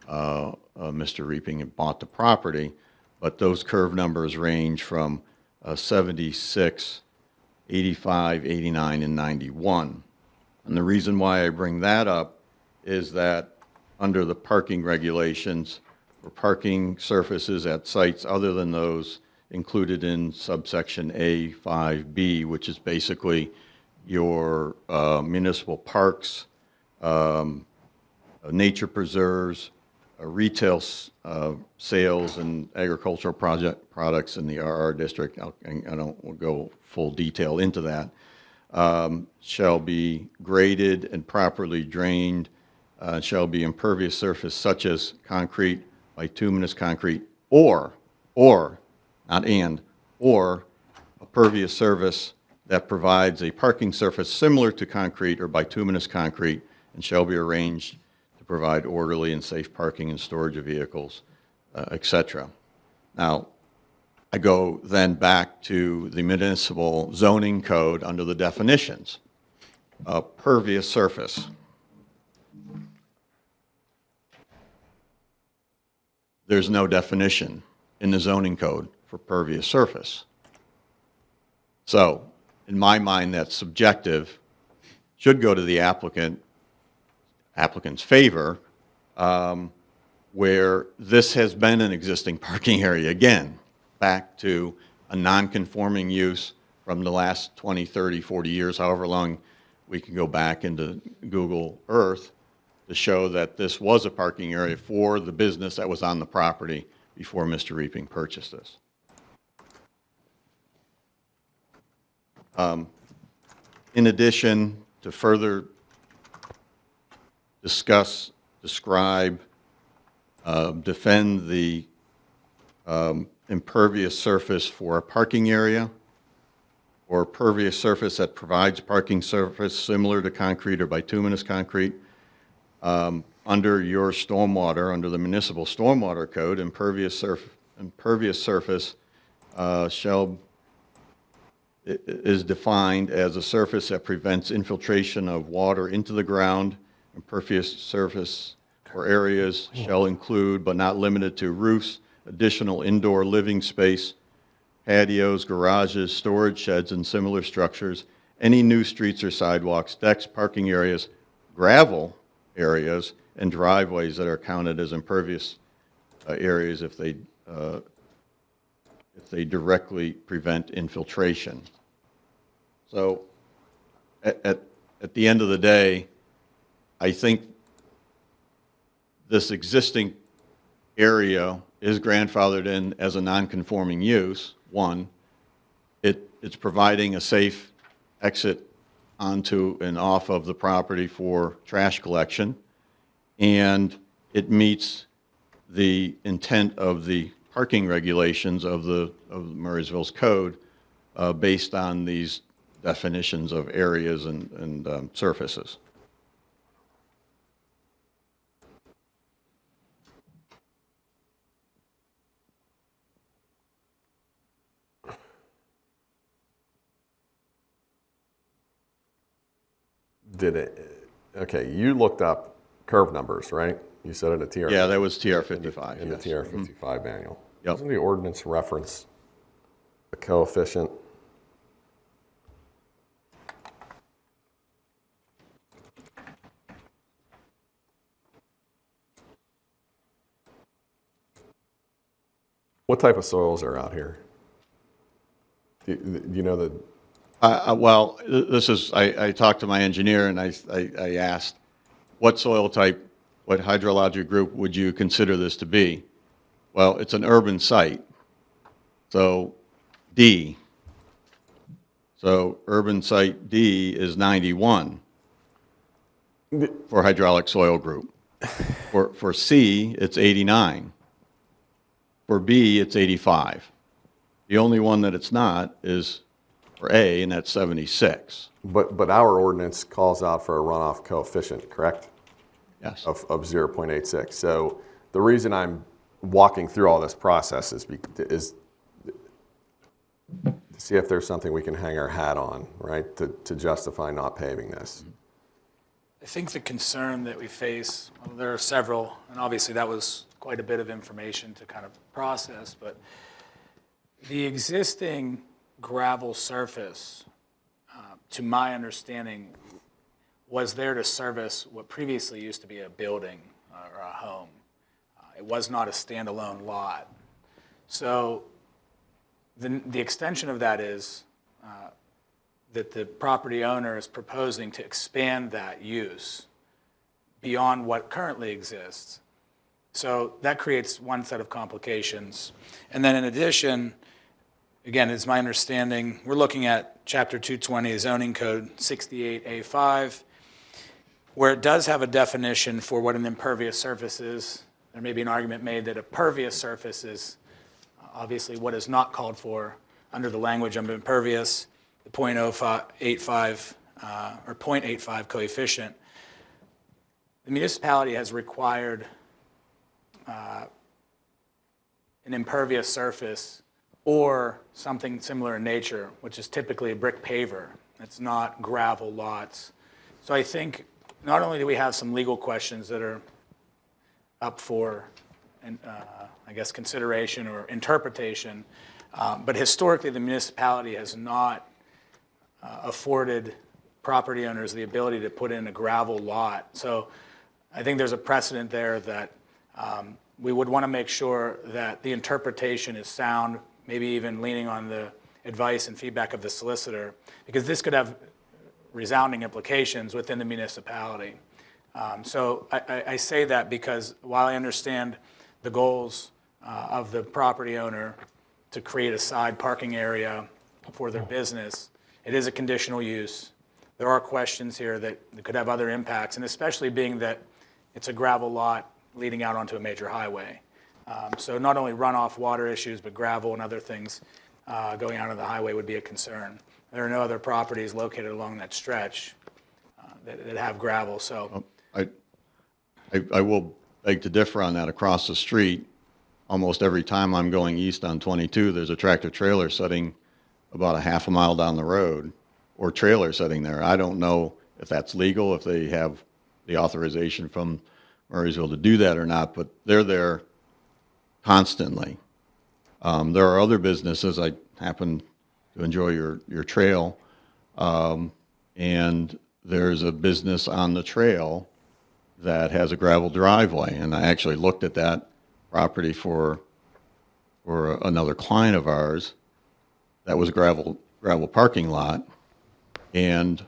Mr. Reaping had bought the property, but those curve numbers range from 76, 85, 89, and 91. And the reason why I bring that up is that under the parking regulations, for parking surfaces at sites other than those included in subsection A5B, which is basically your municipal parks, nature preserves, retail sales and agricultural products in the RR district, I don't go full detail into that, shall be graded and properly drained, shall be impervious surface such as concrete, bituminous concrete, or, not and, or a pervious surface that provides a parking surface similar to concrete or bituminous concrete and shall be arranged to provide orderly and safe parking and storage of vehicles, etc. Now, I go then back to the municipal zoning code under the definitions. Pervious surface. There's no definition in the zoning code for pervious surface. So, in my mind, that's subjective, should go to the applicant's favor, where this has been an existing parking area, again, back to a non-conforming use from the last 20, 30, 40 years, however long we can go back into Google Earth to show that this was a parking area for the business that was on the property before Mr. Reaping purchased this. In addition, to further discuss, describe, defend the impervious surface for a parking area or pervious surface that provides parking surface similar to concrete or bituminous concrete, under your stormwater, under the municipal stormwater code, impervious surface is defined as a surface that prevents infiltration of water into the ground. Impervious surface or areas shall include, but not limited to, roofs, additional indoor living space, patios, garages, storage sheds, and similar structures, any new streets or sidewalks, decks, parking areas, gravel areas, and driveways that are counted as impervious areas if they directly prevent infiltration. So at the end of the day, I think this existing area is grandfathered in as a non-conforming use. One, it's providing a safe exit onto and off of the property for trash collection, and it meets the intent of the parking regulations of Murraysville's code based on these definitions of areas and surfaces. Okay, you looked up curve numbers, right? You said in the TR. Yeah, that was TR 55. In the yes. TR 55 manual. Yep. Doesn't the ordinance reference the coefficient? What type of soils are out here? Do you know the? Well, this is, I talked to my engineer and I asked, what soil type, what hydrologic group would you consider this to be? Well, it's an urban site, so D. So urban site D is 91 for hydraulic soil group. For C, it's 89. For B, it's 85. The only one that it's not is for A, and that's 76. But our ordinance calls out for a runoff coefficient, correct? Yes. Of 0.86. So the reason I'm walking through all this process is to see if there's something we can hang our hat on, right, to justify not paving this. I think the concern that we face, well, there are several, and obviously that was quite a bit of information to kind of process, but the existing gravel surface, to my understanding, was there to service what previously used to be a building or a home. It was not a standalone lot. So the extension of that is that the property owner is proposing to expand that use beyond what currently exists. So that creates one set of complications. And then in addition, again, it's my understanding, we're looking at Chapter 220 Zoning Code 68A5, where it does have a definition for what an impervious surface is. There may be an argument made that a pervious surface is obviously what is not called for under the language of impervious, the 0.85 or 0.85 coefficient, the municipality has required an impervious surface or something similar in nature, which is typically a brick paver. It's not gravel lots. So I think not only do we have some legal questions that are up for, I guess, consideration or interpretation, but historically the municipality has not afforded property owners the ability to put in a gravel lot. So I think there's a precedent there that we would want to make sure that the interpretation is sound, maybe even leaning on the advice and feedback of the solicitor, because this could have resounding implications within the municipality. So I say that because while I understand the goals of the property owner to create a side parking area for their business, it is a conditional use. There are questions here that could have other impacts, and especially being that it's a gravel lot leading out onto a major highway. So not only runoff water issues, but gravel and other things going out on the highway would be a concern. There are no other properties located along that stretch that have gravel, so. I will beg to differ on that. Across the street, almost every time I'm going east on 22, there's a tractor trailer sitting about a half a mile down the road, or trailer sitting there. I don't know if that's legal, if they have the authorization from Murraysville to do that or not, but they're there constantly. There are other businesses. I happen to enjoy your trail, and there's a business on the trail that has a gravel driveway, and I actually looked at that property for another client of ours. That was a gravel parking lot, and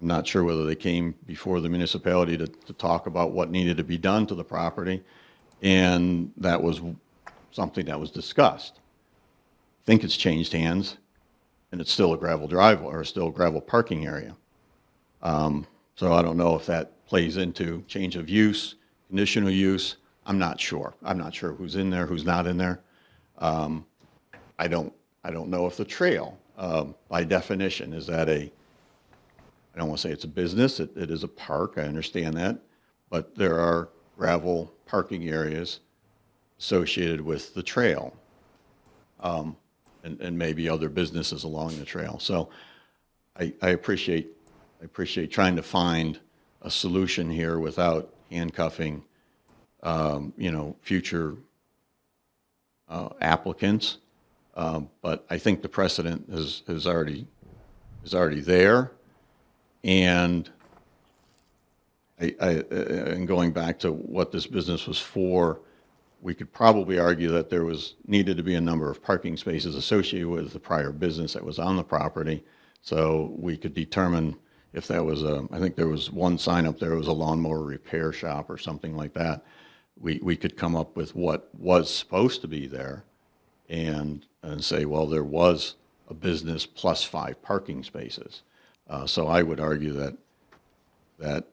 I'm not sure whether they came before the municipality to talk about what needed to be done to the property, and that was something that was discussed. I think it's changed hands, and it's still a gravel driveway or still a gravel parking area. So I don't know if that plays into change of use, conditional use. I'm not sure. I'm not sure who's in there, who's not in there. I don't know if the trail, by definition, is that I don't want to say it's a business. It is a park. I understand that, but there are gravel parking areas associated with the trail, and maybe other businesses along the trail. So I appreciate trying to find a solution here without handcuffing, future applicants. But I think the precedent is already there, and and going back to what this business was for, we could probably argue that there needed to be a number of parking spaces associated with the prior business that was on the property, so we could determine if that was I think there was one sign up there, it was a lawnmower repair shop or something like that. We could come up with what was supposed to be there and say, well, there was a business plus 5 parking spaces. So I would argue that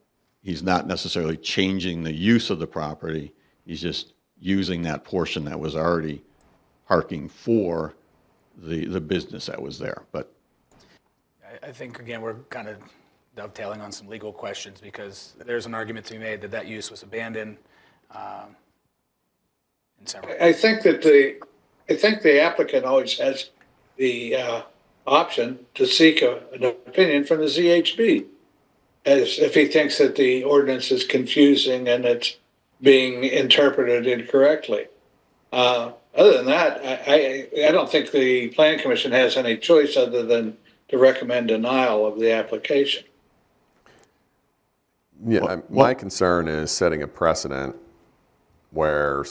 he's not necessarily changing the use of the property. He's just using that portion that was already parking for the business that was there. But I think, again, we're kind of dovetailing on some legal questions because there's an argument to be made that use was abandoned in several. I think the applicant always has the option to seek an opinion from the ZHB, as if he thinks that the ordinance is confusing and it's being interpreted incorrectly. Other than that, I don't think the Plan Commission has any choice other than to recommend denial of the application. Yeah, my concern is setting a precedent where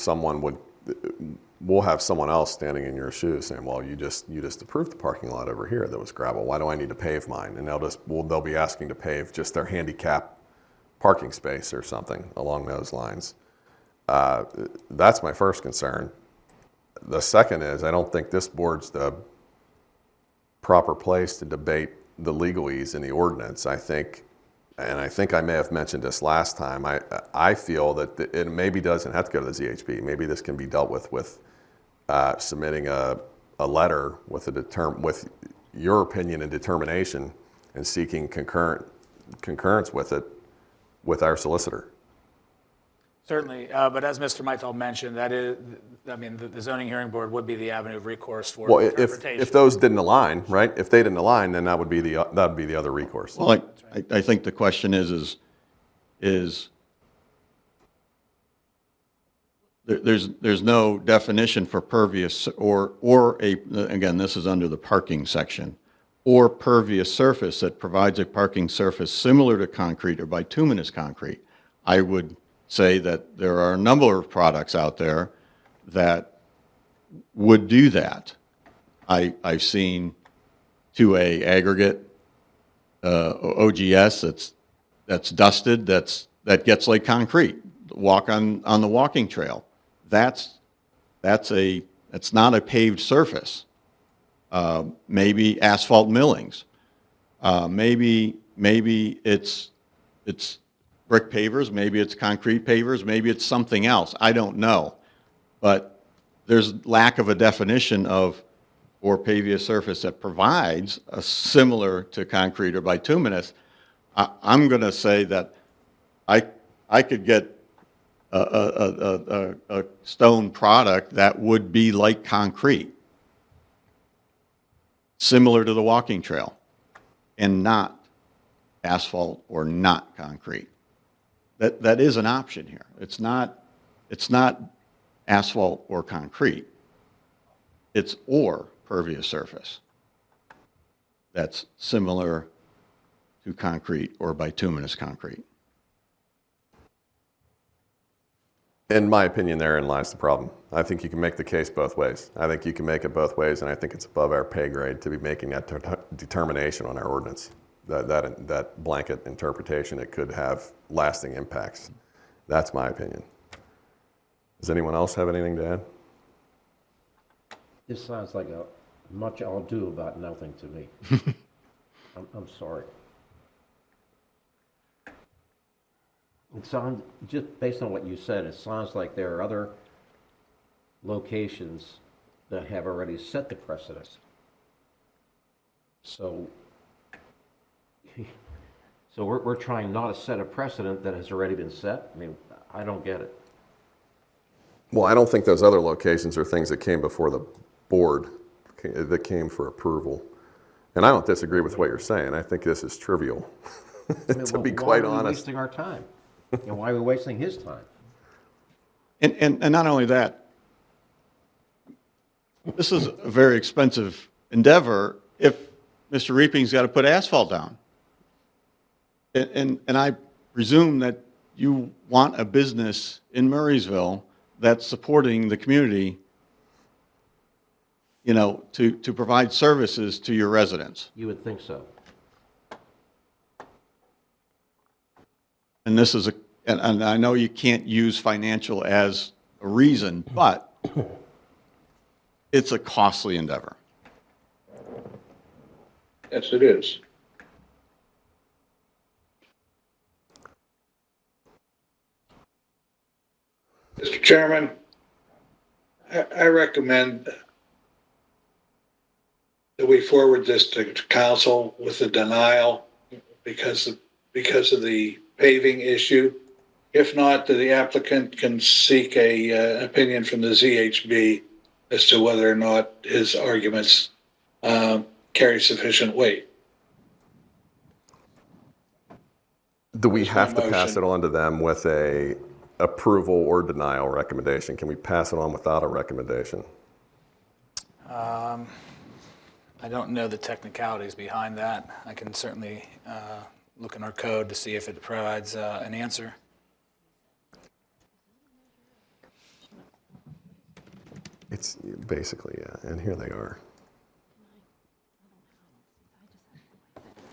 we'll have someone else standing in your shoes saying, well, you just approved the parking lot over here that was gravel. Why do I need to pave mine? And they'll be asking to pave just their handicap parking space or something along those lines. That's my first concern. The second is I don't think this board's the proper place to debate the legalese in the ordinance. I think I may have mentioned this last time, I feel that it maybe doesn't have to go to the ZHB. Maybe this can be dealt with submitting a a letter with with your opinion and determination and seeking concurrence with it with our solicitor. Certainly, but as Mr. Meitfeld mentioned, that is, I mean, the zoning hearing board would be the avenue of recourse for Well, interpretation. if those didn't align, right? If they didn't align, then that would be the other recourse. Well, I think the question is there's no definition for pervious again, this is under the parking section, or pervious surface that provides a parking surface similar to concrete or bituminous concrete. I would say that there are a number of products out there that would do that. I've seen 2A aggregate, OGS that's dusted, that gets like concrete. Walk on the walking trail. That's not a paved surface. Maybe asphalt millings. Maybe it's brick pavers, maybe it's concrete pavers, maybe it's something else. I don't know. But there's lack of a definition of or pervious surface that provides a similar to concrete or bituminous. I'm going to say that I could get a stone product that would be like concrete, similar to the walking trail, and not asphalt or not concrete. That is an option here. It's not asphalt or concrete. It's or pervious surface that's similar to concrete or bituminous concrete. In my opinion, therein lies the problem. I think you can make the case both ways. I think you can make it both ways, and I think it's above our pay grade to be making that determination on our ordinance. That blanket interpretation, it could have lasting impacts. That's my opinion. Does anyone else have anything to add? This sounds like a much ado about nothing to me. I'm sorry. It sounds, just based on what you said, it sounds like there are other locations that have already set the precedent. So we're trying not to set a precedent that has already been set? I mean, I don't get it. Well, I don't think those other locations are things that came before the board, that came for approval. And I don't disagree with what you're saying. I think this is trivial, to be quite honest. Why are we wasting our time? And why are we wasting his time? And not only that, this is a very expensive endeavor if Mr. Reaping's got to put asphalt down. And I presume that you want a business in Murraysville that's supporting the community, you know, to provide services to your residents. You would think so. And this is and I know you can't use financial as a reason, but it's a costly endeavor. Yes, it is. Mr. Chairman, I recommend that we forward this to council with a denial because of the paving issue. If not, the applicant can seek an opinion from the ZHB as to whether or not his arguments carry sufficient weight. Do we have to pass it on to them with a approval or denial recommendation? Can we pass it on without a recommendation? I don't know the technicalities behind that. I can certainly look in our code to see if it provides an answer. It's basically, yeah, and here they are.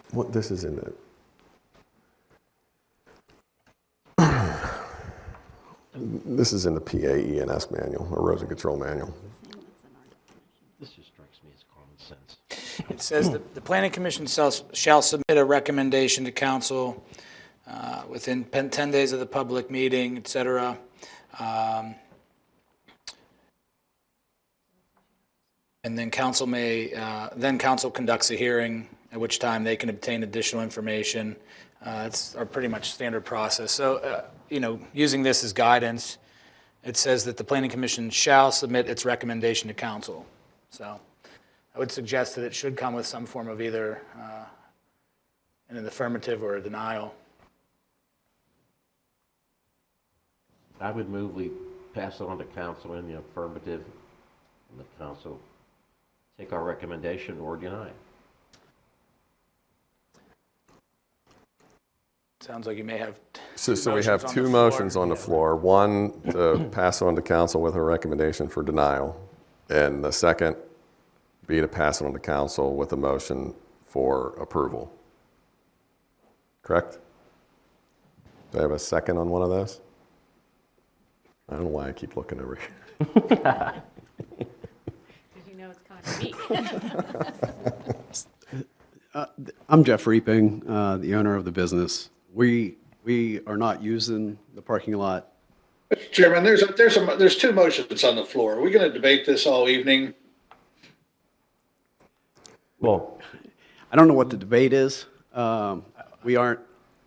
What this is in the. This is in the PAENS manual, erosion control manual. This just strikes me as common sense. It says that the Planning Commission shall submit a recommendation to council within 10 days of the public meeting, et cetera. And then council then council conducts a hearing, at which time they can obtain additional information. It's our pretty much standard process. So, using this as guidance, it says that the Planning Commission shall submit its recommendation to council. So I would suggest that it should come with some form of either an affirmative or a denial. I would move we pass it on to council in the affirmative, and the council take our recommendation or deny it. Sounds like you may have So we have two motions on the floor. One, to pass on to council with a recommendation for denial, and the second be to pass it on to council with a motion for approval. Correct? Do I have a second on one of those? I don't know why I keep looking over here. Because you know it's coming to me. I'm Jeff Reaping, the owner of the business. We are not using the parking lot. Mr. Chairman, there's two motions on the floor. Are we going to debate this all evening? Well, I don't know what the debate is. We aren't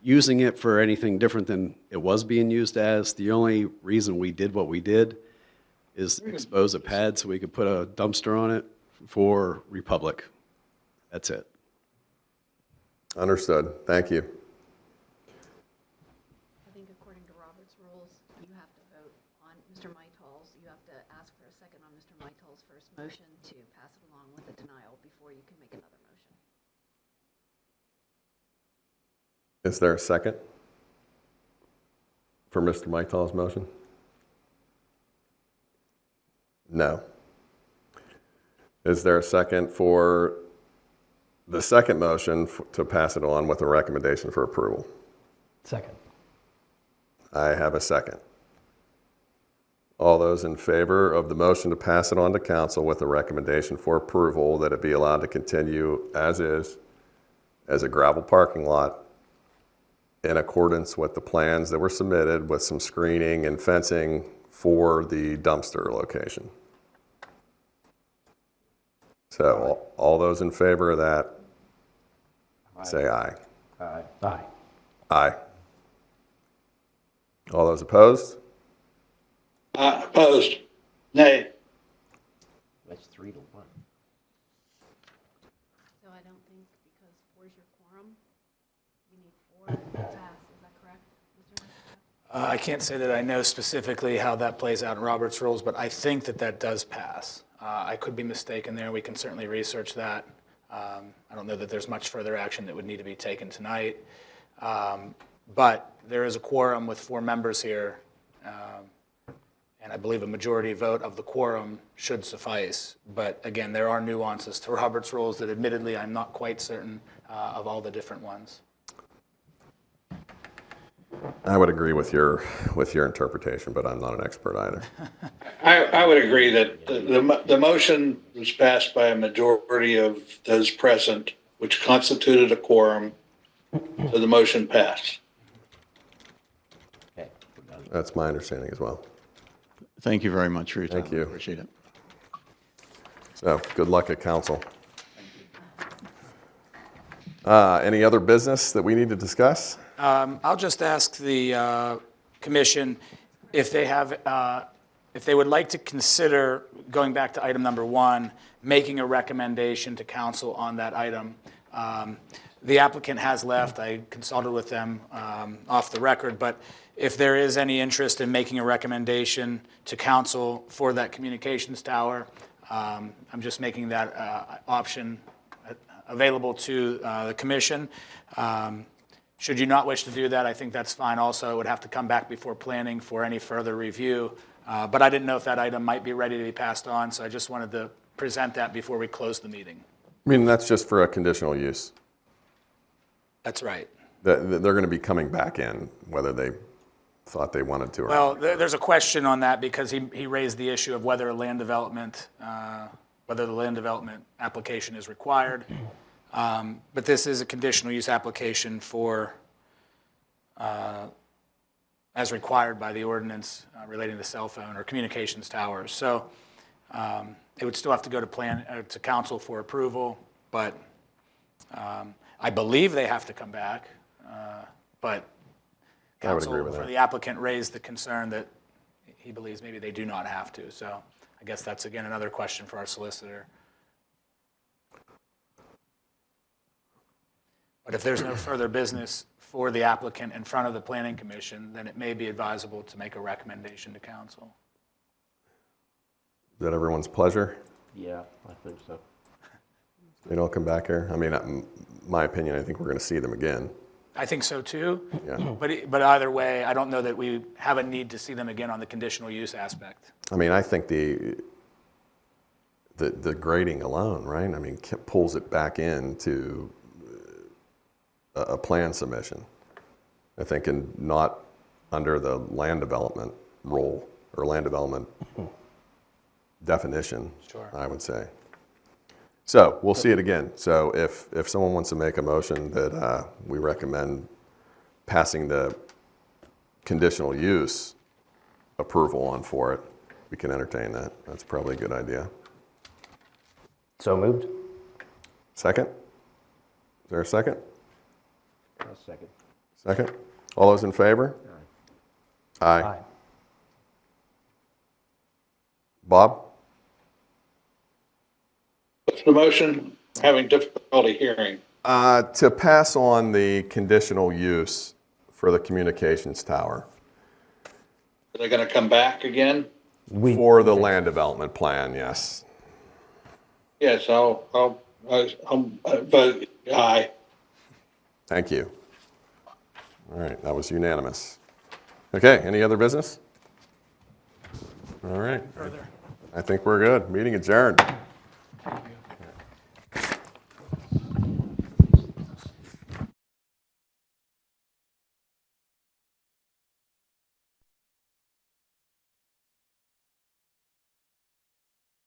using it for anything different than it was being used as. The only reason we did what we did is expose a pad so we could put a dumpster on it for Republic. That's it. Understood. Thank you. I think according to Robert's rules, you have to vote on Mr. Mytal's. You have to ask for a second on Mr. Mytal's first motion to pass it along with a denial before you can make another motion. Is there a second for Mr. Mytal's motion? No. Is there a second for the second motion to pass it on with a recommendation for approval? second. I have a second. All those in favor of the motion to pass it on to council with a recommendation for approval that it be allowed to continue as is, as a gravel parking lot in accordance with the plans that were submitted with some screening and fencing for the dumpster location. So all those in favor of that, say aye. Aye. Aye. Aye. All those opposed? Opposed? Nay. That's 3-1. So I don't think, because four's your quorum, you need four to pass. Is that correct, Mr. Mytal? I can't say that I know specifically how that plays out in Robert's rules, but I think that does pass. I could be mistaken there. We can certainly research that. I don't know that there's much further action that would need to be taken tonight. But there is a quorum with 4 members here, and I believe a majority vote of the quorum should suffice. But again, there are nuances to Robert's rules that admittedly I'm not quite certain of all the different ones. I would agree with your interpretation, but I'm not an expert either. I would agree that the motion was passed by a majority of those present, which constituted a quorum, so the motion passed. Okay, we're done. That's my understanding as well. Thank you very much for your time. Thank you. Appreciate it. So good luck at council. Any other business that we need to discuss? I'll just ask the commission if they would like to consider, going back to item number 1, making a recommendation to council on that item. The applicant has left. I consulted with them off the record, but if there is any interest in making a recommendation to council for that communications tower, I'm just making that option available to the commission. Should you not wish to do that, I think that's fine also. It would have to come back before planning for any further review. But I didn't know if that item might be ready to be passed on, so I just wanted to present that before we close the meeting. I mean, that's just for a conditional use. That's right. They're going to be coming back in, whether they thought they wanted to or Well, not. there's a question on that because he raised the issue of whether the land development application is required. But this is a conditional use application for, as required by the ordinance relating to cell phone or communications towers. So It would still have to go to to council for approval, but I believe they have to come back. But I would agree council with for that. the applicant raised the concern that he believes maybe they do not have to. So I guess that's, again, another question for our solicitor. But if there's no further business for the applicant in front of the planning commission, then it may be advisable to make a recommendation to council. Is that everyone's pleasure? Yeah, I think so. They don't come back here? I mean, my opinion, I think we're going to see them again. I think so too. Yeah. But either way, I don't know that we have a need to see them again on the conditional use aspect. I mean, I think the grading alone, right? I mean, pulls it back into a plan submission. I think, and not under the land development role or land development definition, Sure. I would say. So we'll see it again. So if someone wants to make a motion that we recommend passing the conditional use approval on for it, we can entertain that. That's probably a good idea. So moved. Second? Is there a second? I'll second. Second? All those in favor? Aye. Aye. Bob? What's the motion? Having difficulty hearing. To pass on the conditional use for the communications tower Are they going to come back again? for the land development plan, yes. Yes, I'll vote aye. Thank you. All right, that was unanimous. Okay, any other business? All right. I think we're good. Meeting adjourned.